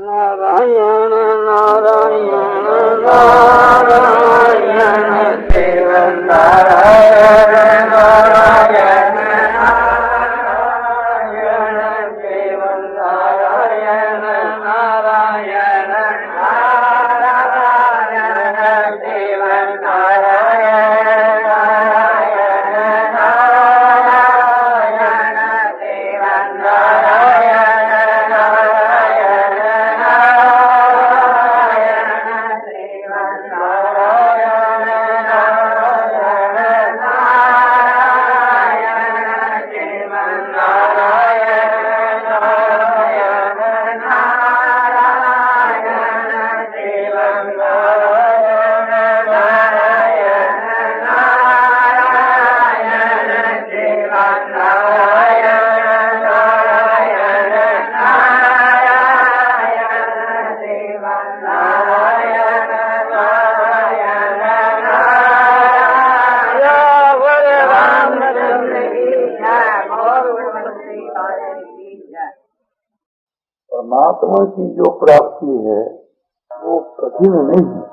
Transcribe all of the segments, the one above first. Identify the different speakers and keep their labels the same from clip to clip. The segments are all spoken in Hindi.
Speaker 1: नारायण नारायण नारायण देव नारायण नारायण नारायण देव नारायण नारायण नारायण देव नारायण नारायण नारायण देव नारायण
Speaker 2: परमात्मा की जो प्राप्ति है वो कठिन नहीं है।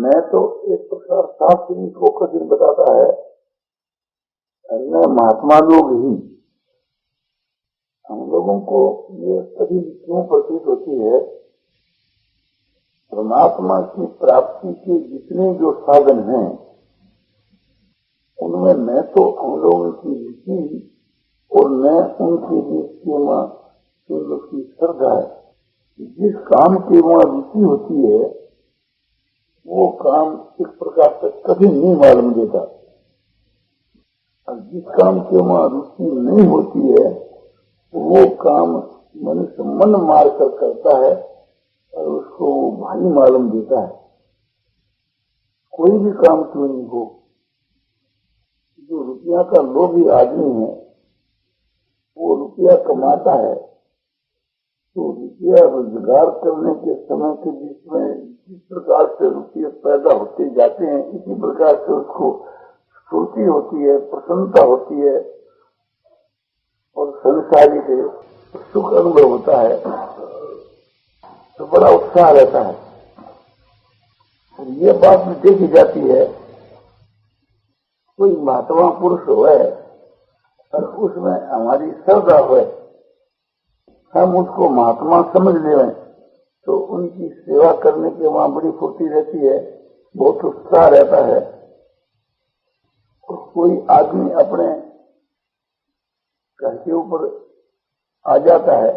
Speaker 2: मैं तो एक प्रकार शास्त्री को कठिन बताता है, अन्य महात्मा लोग ही। हम लोगों को ये कठिन क्यों प्रतीत होती है? परमात्मा की प्राप्ति के जितने जो साधन हैं उनमें न तो हम लोगों की रुचि और न उनके बीच की श्रद्धा है। जिस काम की वहाँ रुचि होती है वो काम इस प्रकार से कभी नहीं मालूम देता, और जिस काम की वहाँ रुचि नहीं होती है वो काम मनुष्य मन मार कर करता है और उसको भारी मालूम देता है। कोई भी काम क्यों नहीं हो, जो रुपया का लोभी आदमी है वो रुपया कमाता है तो रुपया रोजगार करने के समय के बीच में जिस प्रकार से रुपये पैदा होते जाते हैं इसी प्रकार से उसको स्फूर्ति होती है, प्रसन्नता होती है और संसारी से सुख अनुभव होता है तो बड़ा उत्साह रहता है। और ये बात भी देखी जाती है, कोई महात्मा पुरुष है और उसमें हमारी श्रद्धा है, हम उसको महात्मा समझ लें तो उनकी सेवा करने के वहाँ बड़ी फुर्ती रहती है, बहुत उत्साह रहता है। तो कोई आदमी अपने घर के ऊपर आ जाता है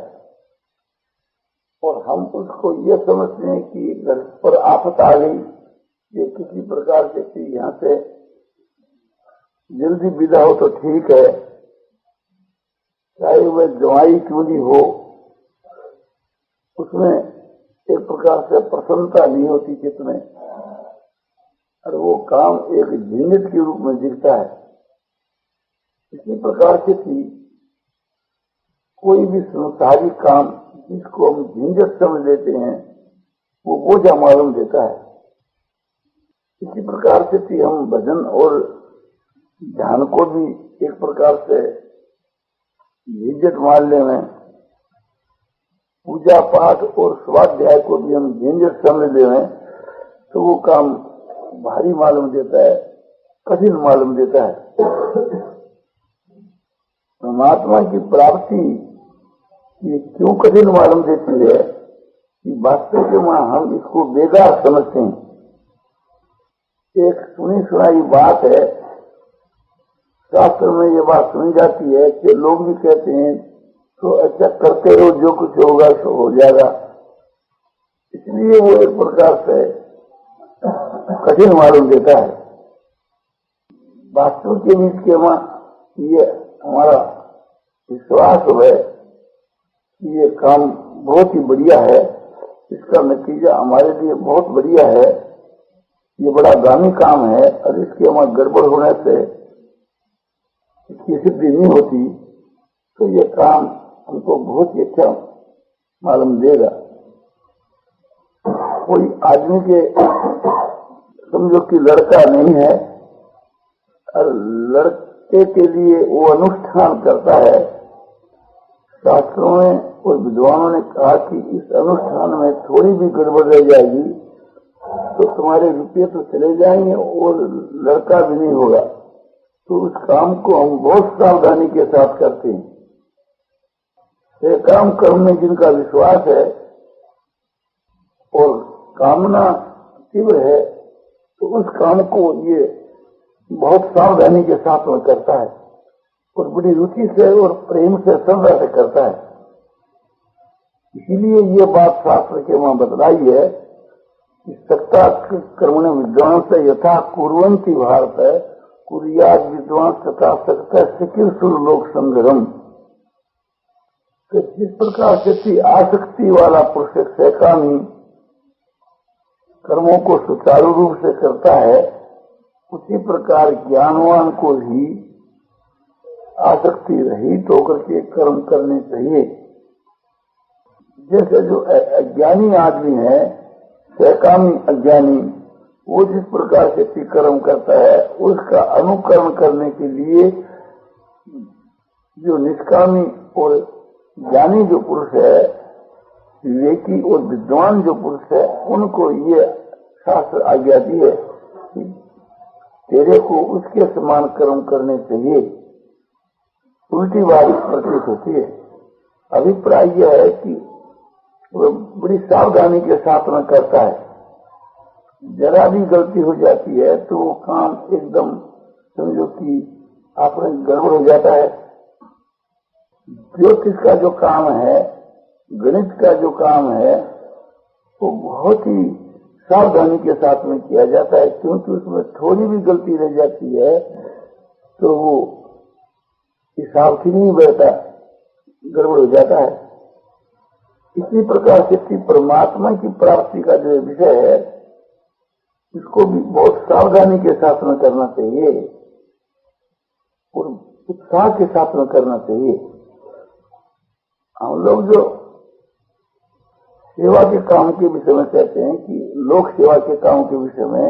Speaker 2: और हम उसको ये समझते हैं कि घर पर आफत आ गई, ये किसी प्रकार से यहाँ से जल्दी विदा हो तो ठीक है, चाहे वह जवाई क्यों नहीं हो, उसमें एक प्रकार से प्रसन्नता नहीं होती चित्त में और वो काम एक झंझट के रूप में दिखता है। इसी प्रकार से थी कोई भी संसारिक काम जिसको हम झंझट समझ लेते हैं वो बोझा मालूम देता है। इसी प्रकार से थी हम भजन और ध्यान को भी एक प्रकार से झंझट मान ले में, पूजा पाठ और स्वाध्याय को भी हम झंझट समझ ले में तो वो काम भारी मालूम देता है, कठिन मालूम देता है। परमात्मा की प्राप्ति ये क्यों कठिन मालूम देती है कि वास्तव में हम इसको बेकार समझते हैं। एक सुनी सुनाई बात है, शास्त्र में ये बात सुनी जाती है कि लोग भी कहते हैं तो अच्छा करते रहो, जो कुछ होगा सो हो जाएगा, इसलिए वो एक प्रकार से कठिन मालूम देता है। वास्तव के बीच के वहाँ ये हमारा विश्वास है कि ये काम बहुत ही बढ़िया है, इसका नतीजा हमारे लिए बहुत बढ़िया है, ये बड़ा दामी काम है और इसके वहाँ गड़बड़ होने से इसकी सिद्धि नहीं होती तो ये काम हमको बहुत ही अच्छा मालूम देगा। कोई आदमी के समझो कि लड़का नहीं है और लड़के के लिए वो अनुष्ठान करता है, शास्त्रों में और विद्वानों ने कहा कि इस अनुष्ठान में थोड़ी भी गड़बड़ रह जाएगी तो तुम्हारे रुपये तो चले जाएंगे और लड़का भी नहीं होगा। तो उस काम को हम बहुत सावधानी के साथ करते हैं। ये काम कर्म में जिनका विश्वास है और कामना तीव्र है तो उस काम को ये बहुत सावधानी के साथ में करता है और बड़ी रुचि से और प्रेम से श्रद्धा से करता है। इसीलिए ये बात शास्त्र के वहां बतलाई है कि सक्ता कर्मण विद्वान से यथा कुर्वन्ति भारत कुर्याद विद्वान तथा सक्ता चिकित्सुर लोक संग्रम। जिस प्रकार से आसक्ति वाला पुरुष सैकामी कर्मों को सुचारू रूप से करता है उसी प्रकार ज्ञानवान को ही आसक्ति रहित होकर के कर्म करने चाहिए। जैसे जो अज्ञानी आदमी है सैकामी अज्ञानी वो जिस प्रकार से कर्म करता है उसका अनुकरण करने के लिए जो निष्कामी और ज्ञानी जो पुरुष है विवेकी और विद्वान जो पुरुष है उनको ये शास्त्र आज्ञा दी है कि तेरे को उसके समान कर्म करने चाहिए। उल्टी बात प्रतीत होती है। अभिप्राय यह है कि वो बड़ी सावधानी के साथ में करता है। जरा भी गलती हो जाती है तो वो काम एकदम समझो कि आपने गड़बड़ हो जाता है। ज्योतिष का जो काम है गणित का जो काम है वो बहुत ही सावधानी के साथ में किया जाता है क्योंकि उसमें थोड़ी भी गलती रह जाती है तो वो हिसाब से नहीं बैठता गड़बड़ हो जाता है। इसी प्रकार से परमात्मा की प्राप्ति का जो विषय है इसको भी बहुत सावधानी के साथ में करना चाहिए और उत्साह के साथ में करना चाहिए। हम लोग जो सेवा के काम के विषय में कहते हैं कि लोक सेवा के काम के विषय में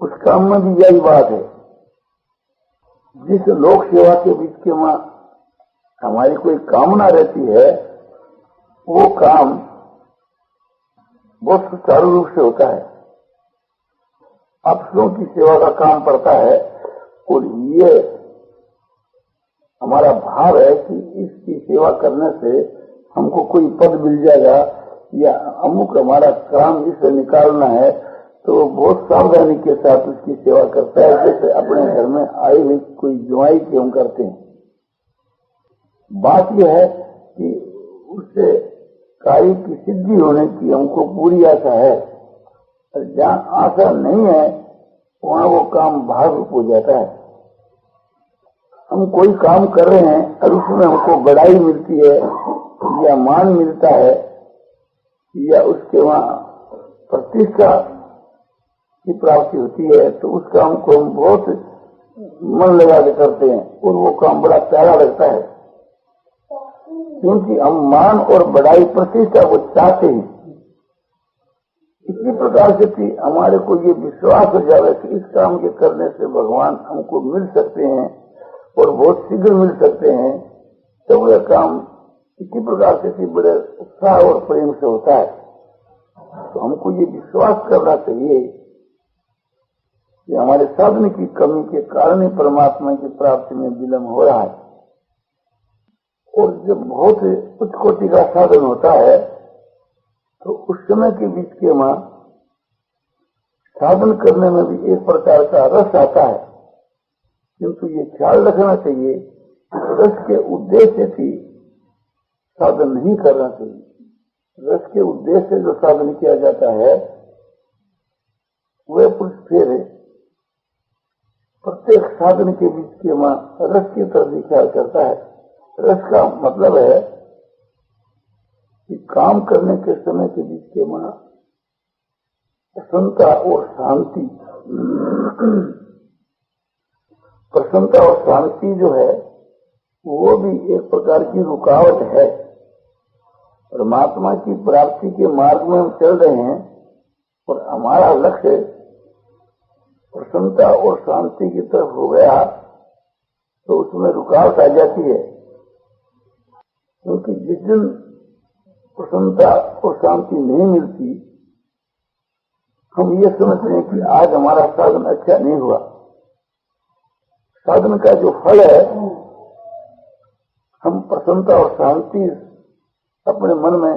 Speaker 2: उस काम में भी यही बात है। जिस लोक सेवा के बीच के वहां हमारी कोई कामना रहती है वो काम बहुत सुचारू रूप से होता है। अफसरों की सेवा का काम पड़ता है और ये हमारा भाव है कि इसकी सेवा करने से हमको कोई पद मिल जाएगा या अमुक हमारा काम इसे निकालना है तो बहुत सावधानी के साथ उसकी सेवा करता है जैसे अपने घर में आई हुई कोई जुआई के हम करते हैं। बात यह है कि उससे कार्य की सिद्धि होने की हमको पूरी आशा है। जहाँ आशा नहीं है वहाँ वो काम भाग रूप हो जाता है। हम कोई काम कर रहे हैं और उसमें हमको बड़ाई मिलती है या मान मिलता है या उसके वहाँ प्रतिष्ठा की प्राप्ति होती है तो उस काम को हम बहुत मन लगा के करते हैं और वो काम बड़ा प्यारा लगता है क्योंकि हम मान और बड़ाई प्रतिष्ठा को चाहते हैं। इसी प्रकार से हमारे को ये विश्वास हो जाए कि इस काम के करने से भगवान हमको मिल सकते हैं और बहुत शीघ्र मिल सकते हैं तो यह काम इसी प्रकार से बड़े उत्साह और प्रेम से होता है। तो हमको ये विश्वास करना चाहिए कि हमारे साधन की कमी के कारण ही परमात्मा की प्राप्ति में विलम्ब हो रहा है। और जब बहुत उच्च कोटि का साधन होता है तो उस समय के बीच के वहां साधन करने में भी एक प्रकार का रस आता है किंतु ये ख्याल रखना चाहिए कि रस के उद्देश्य से साधन नहीं करना चाहिए। रस के उद्देश्य से जो साधन किया जाता है वह पुरुष फिर प्रत्येक साधन के बीच के वहां रस की तरफ ही ख्याल करता है। रस का मतलब है कि काम करने के समय के बीच के वहां प्रसन्नता और शांति प्रसन्नता और शांति जो है वो भी एक प्रकार की रुकावट है। परमात्मा की प्राप्ति के मार्ग में हम चल रहे हैं और हमारा लक्ष्य प्रसन्नता और शांति की तरफ हो गया तो उसमें रुकावट आ जाती है क्योंकि जिस दिन प्रसन्नता और शांति नहीं मिलती, हम ये समझते हैं कि आज हमारा साधन अच्छा नहीं हुआ। साधन का जो फल है, हम प्रसन्नता और शांति अपने मन में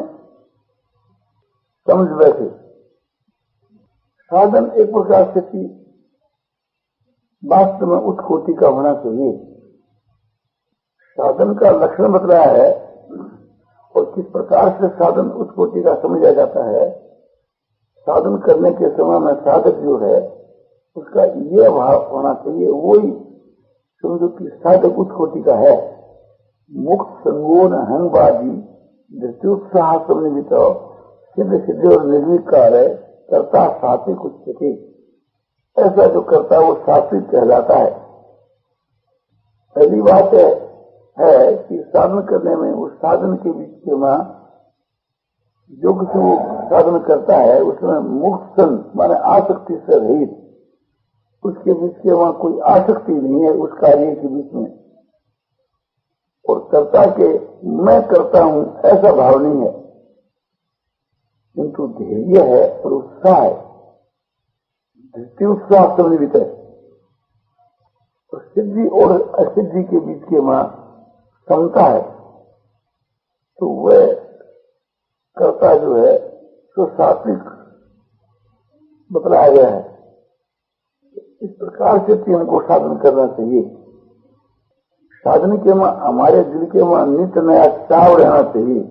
Speaker 2: समझ बैठे। साधन एक प्रकार से कि वास्तव में उच्च कोटि का होना चाहिए। साधन का लक्षण बतलाया है और किस प्रकार से साधन उच्च कोटि का समझा जाता है। साधन करने के समय में साधक जो है उसका ये भाव होना चाहिए, वही समझो कि साधक उच्च कोटि का है। मुक्त संगोन अहंगवादी धृत्युत्साह समन्वित सिद्ध सिद्धि और निर्विकार है करता सात्विक उच्चते। ऐसा जो करता है वो सात्विक कहलाता है। पहली बात है कि साधन करने में उस साधन के बीच में जो कुछ वो साधन करता है उसमें मुक्त संग माने आसक्ति से रहित, उसके बीच के वहां कोई आसक्ति नहीं है उस कार्य के बीच में। और कर्ता के मैं करता हूं ऐसा भाव नहीं है, किंतु धैर्य है और उत्साह है, धृति उत्साह समन्वित है। तो सिद्धि और असिद्धि के बीच के वहां समता है। तो वह कर्ता जो है तो सात्विक बतलाया गया है। इस प्रकार से हमको साधन करना चाहिए। साधन के वहां हमारे दिल के वहां नित्य नया चाव रहना चाहिए,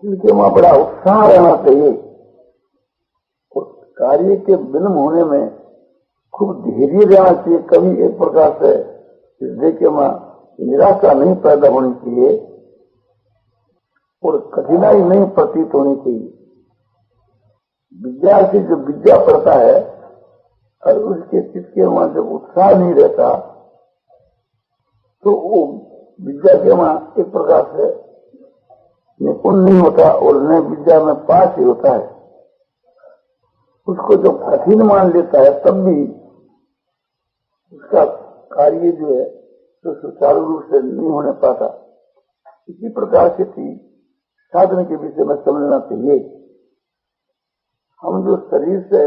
Speaker 2: दिल के वहां बड़ा उत्साह रहना चाहिए और कार्य के विलंब होने में खूब धैर्य रहना चाहिए। कभी एक प्रकार से हृदय के वहां निराशा नहीं पैदा होनी चाहिए और कठिनाई नहीं प्रतीत होनी चाहिए। विद्यार्थी जब विद्या पढ़ता है और उसके चित्त के वहां जब उत्साह नहीं रहता तो वो विद्या के वहां एक प्रकार से निपुण नहीं होता और न विद्या में पास ही होता है। उसको जब कठिन मान लेता है तब भी उसका कार्य जो है तो सुचारू रूप से नहीं होने पाता। इसी प्रकार से साधन के विषय में समझना चाहिए। हम जो शरीर से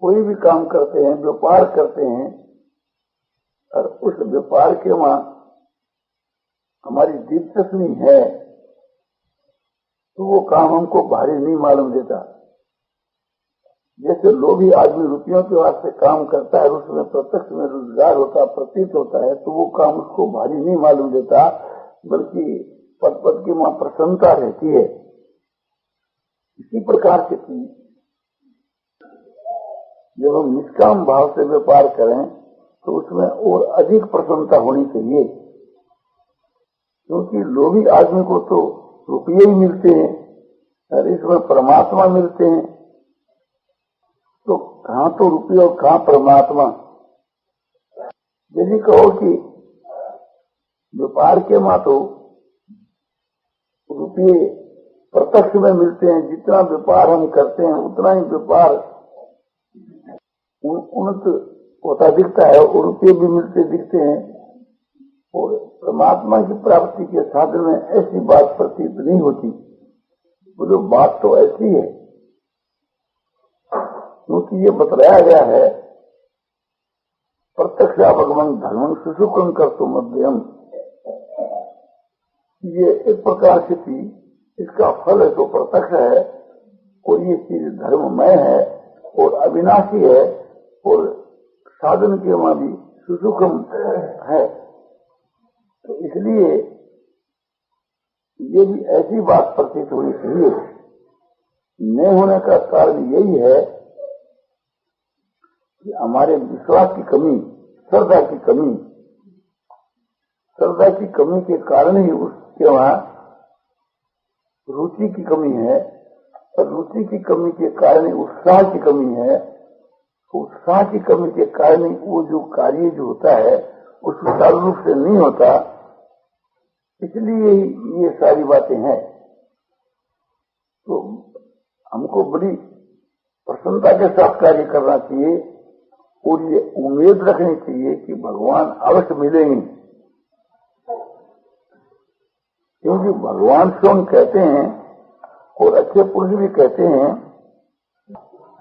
Speaker 2: कोई भी काम करते हैं, व्यापार करते हैं और उस व्यापार के वहां हमारी दिलचस्पी है तो वो काम हमको भारी नहीं मालूम देता। जैसे लोभी आदमी रुपयों के वास्ते काम करता है, उसमें प्रत्यक्ष में रोजगार होता प्रतीत होता है तो वो काम उसको भारी नहीं मालूम देता, बल्कि पद पद की वहां प्रसन्नता रहती है। इसी प्रकार से जब हम निष्काम भाव से व्यापार करें तो उसमें और अधिक प्रसन्नता होनी चाहिए, क्योंकि लोभी आदमी को तो रुपये ही मिलते हैं और इसमें परमात्मा मिलते हैं। तो कहाँ तो रुपये और कहाँ परमात्मा। यदि कहो कि व्यापार के मां तो रुपये प्रत्यक्ष में मिलते हैं, जितना व्यापार हम करते हैं उतना ही व्यापार उन्नत होता दिखता है और रुपये भी मिलते दिखते हैं। और परमात्मा की प्राप्ति के साधन में ऐसी बात प्रतीत नहीं होती। बोलो बात तो ऐसी है, क्योंकि ये बतलाया गया है प्रत्यक्षावगमन धर्मं सुसुखं कर्तुम मध्यम। ये एक प्रकार से थी, इसका फल है तो प्रत्यक्ष है और ये चीज धर्ममय है और अविनाशी है और साधन के वहां भी सुसुखम है। तो इसलिए ये भी ऐसी बात प्रतीत होनी चाहिए। न होने का कारण यही है कि हमारे विश्वास की कमी, श्रद्धा की कमी के कारण ही उसके वहां रुचि की कमी है और रुचि की कमी के कारण ही उत्साह की कमी है। उत्साह की कमी के कारण ही वो जो कार्य जो होता है वो सुचारू रूप से नहीं होता। इसलिए ये सारी बातें हैं। तो हमको बड़ी प्रसन्नता के साथ कार्य करना चाहिए और ये उम्मीद रखनी चाहिए कि भगवान अवश्य मिलेंगे। क्योंकि भगवान स्वयं कहते हैं और अच्छे पुरुष भी कहते हैं,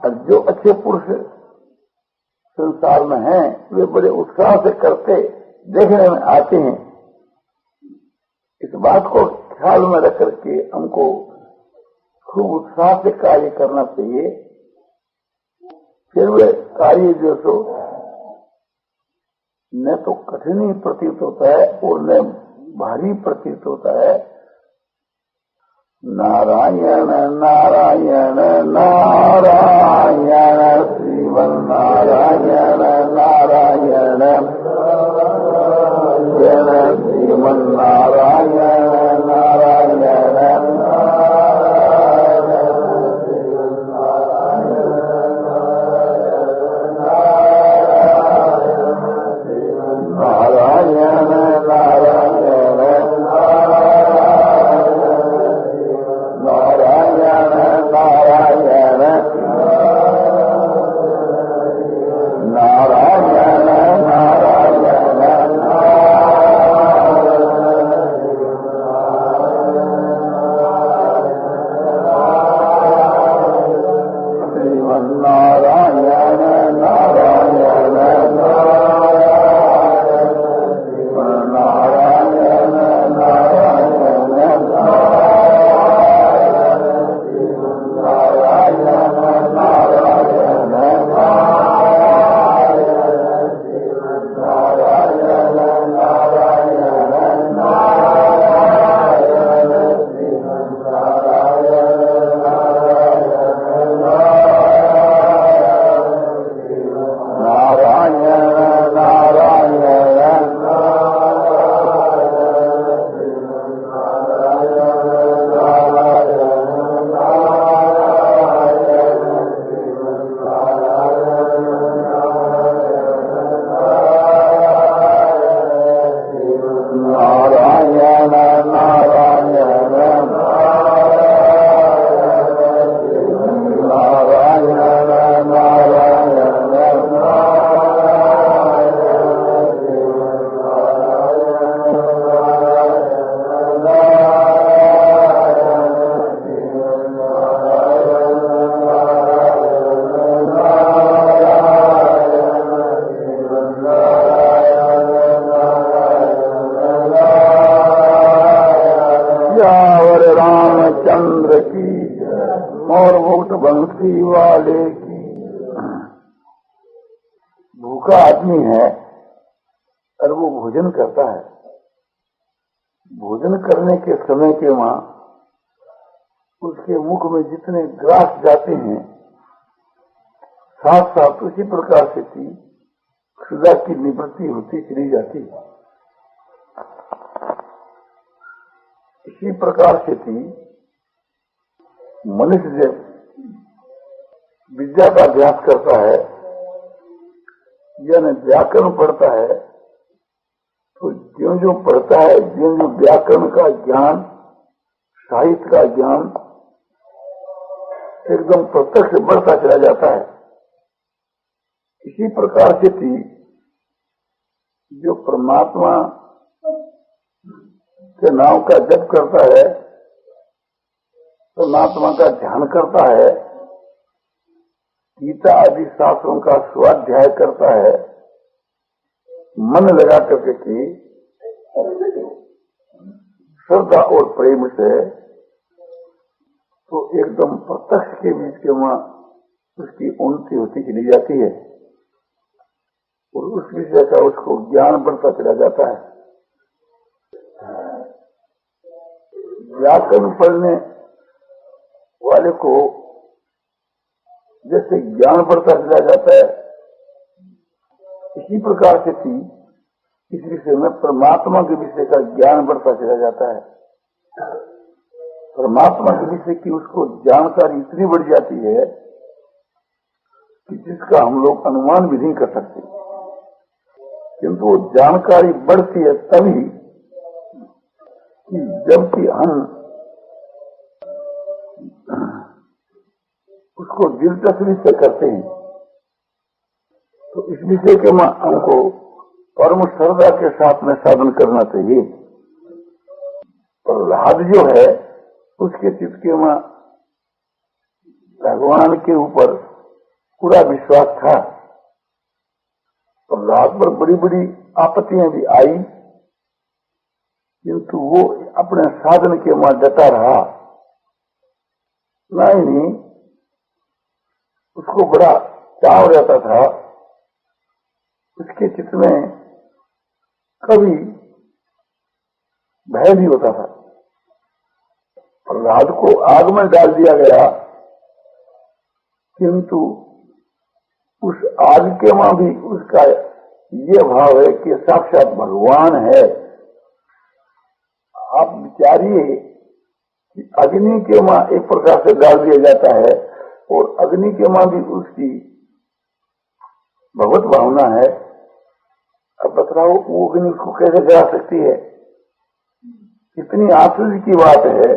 Speaker 2: और जो अच्छे पुरुष संसार में हैं वे बड़े उत्साह से करते देखने में आते हैं। इस बात को ख्याल में रख करके हमको खूब उत्साह से कार्य करना चाहिए। फिर वे कार्य जो सो न तो कठिन ही प्रतीत होता है और न भारी प्रतीत होता है। नारायण नारायण नारायण श्रीमन नारायण नारायण श्रीमन नारायण नारायण रामचंद्र की और मुक्त बंसी वाले की। भूखा आदमी है और वो भोजन करता है। भोजन करने के समय के वहां उसके मुख में जितने ग्रास जाते हैं साथ साथ उसी प्रकार से थी क्षुधा की निवृत्ति होती चली जाती है। इसी प्रकार से थी मनुष्य जब विद्या का अभ्यास करता है यानी व्याकरण पढ़ता है तो ज्यों जो पढ़ता है ज्यों जो व्याकरण का ज्ञान साहित्य का ज्ञान एकदम प्रत्यक्ष बढ़ता चला जाता है। इसी प्रकार से थी जो परमात्मा के नाम का जप करता है परमात्मा का ध्यान करता है गीता आदि शास्त्रों का स्वाध्याय करता है मन लगा करके की श्रद्धा और प्रेम से तो एकदम प्रत्यक्ष के बीच के वहां उसकी उन्नति होती चली जाती है और उस विषय का उसको ज्ञान बढ़ता चला जाता है। व्याकरण पढ़ने वाले को जैसे ज्ञान बढ़ता चला जाता है इसी प्रकार से थी इस विषय में परमात्मा के विषय का ज्ञान बढ़ता चला जाता है। परमात्मा के विषय की उसको जानकारी इतनी बढ़ जाती है कि जिसका हम लोग अनुमान भी नहीं कर सकते, किंतु वो जानकारी बढ़ती है तभी कि जबकि हम उसको दिलचस्पी से करते हैं तो इस विषय के हमको परम श्रद्धा के साथ में साधन करना चाहिए। प्रहलाद जो है उसके चित्त में भगवान के ऊपर पूरा विश्वास था। प्रहलाद पर बड़ी बड़ी आपत्तियां भी आई, किंतु वो अपने साधन के वहां डटा रहा। नहीं, उसको बड़ा चाव रहता था, उसके चित्त में कभी भय नहीं होता था। प्रहलाद को आग में डाल दिया गया, किंतु उस आग के वहां भी उसका ये भाव है कि साक्षात भगवान है। आप विचारिए कि अग्नि के वहां एक प्रकार से डाल दिया जाता है और अग्नि के वहां भी उसकी भगवत भावना है। अब बताओ वो अग्नि उसको कैसे जला सकती है? इतनी आश्चर्य की बात है।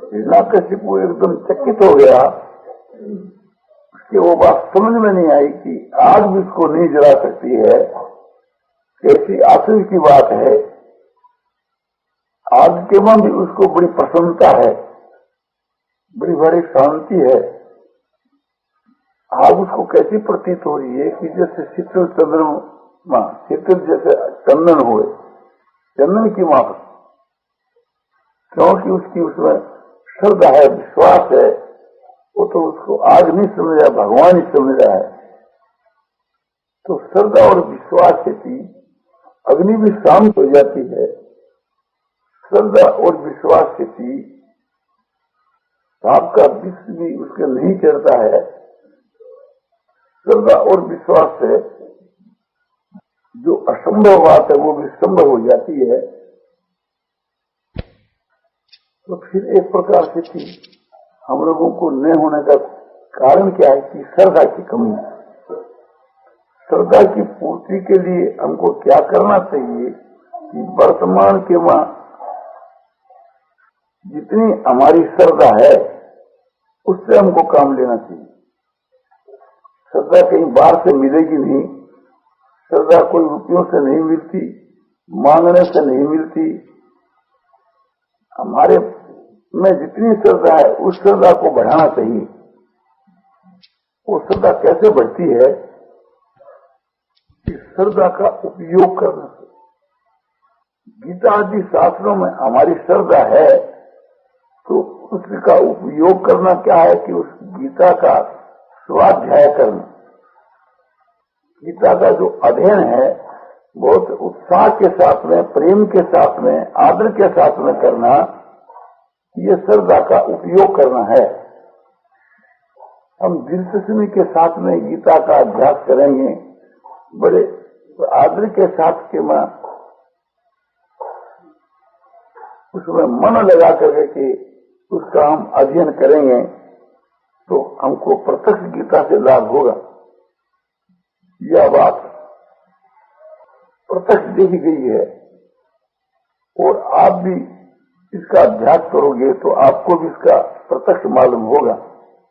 Speaker 2: हिरण्यकशिपु एकदम चकित हो गया, उसकी वो बात समझ में नहीं आई कि आग भी उसको नहीं जला सकती है। कैसी आश्चर्य की बात है। आग के वहां भी उसको बड़ी प्रसन्नता है, बड़ी बड़ी शांति है। आग उसको कैसी प्रतीत हो रही है कि जैसे शीतल चंद्रमा, शीतल जैसे चंदन हुए, चंदन की माप, क्योंकि उसकी उसमें श्रद्धा है, विश्वास है। वो तो उसको आग नहीं समझ रहा, भगवान ही समझ रहा है। तो श्रद्धा और विश्वास से भी अग्नि भी शांत हो जाती है। श्रद्धा और विश्वास से भी सांप का विष भी उसके नहीं चढ़ता है। श्रद्धा और विश्वास से जो असंभव बात है वो भी संभव हो जाती है। तो फिर एक प्रकार से थी हम लोगों को न होने का कारण क्या है कि श्रद्धा की कमी। श्रद्धा की पूर्ति के लिए हमको क्या करना चाहिए कि वर्तमान के वहां जितनी हमारी श्रद्धा है उससे हमको काम लेना चाहिए। श्रद्धा कहीं बाहर से मिलेगी नहीं, श्रद्धा कोई रुपयों से नहीं मिलती, मांगने से नहीं मिलती। हमारे में जितनी श्रद्धा है उस श्रद्धा को बढ़ाना चाहिए। वो श्रद्धा कैसे बढ़ती है कि श्रद्धा का उपयोग करना चाहिए। गीता आदि शास्त्रों में हमारी श्रद्धा है तो उसका उपयोग करना क्या है कि उस गीता का स्वाध्याय करना। गीता का जो अध्ययन है बहुत उत्साह के साथ में, प्रेम के साथ में, आदर के साथ में करना, ये श्रद्धा का उपयोग करना है। हम दिलचस्पी के साथ में गीता का अभ्यास करेंगे, बड़े आदर के साथ के में उसमें मन लगा करके कि उसका हम अध्ययन करेंगे तो हमको प्रत्यक्ष गीता से लाभ होगा। यह बात प्रत्यक्ष देखी गई है और आप भी इसका अभ्यास करोगे तो आपको भी इसका प्रत्यक्ष मालूम होगा।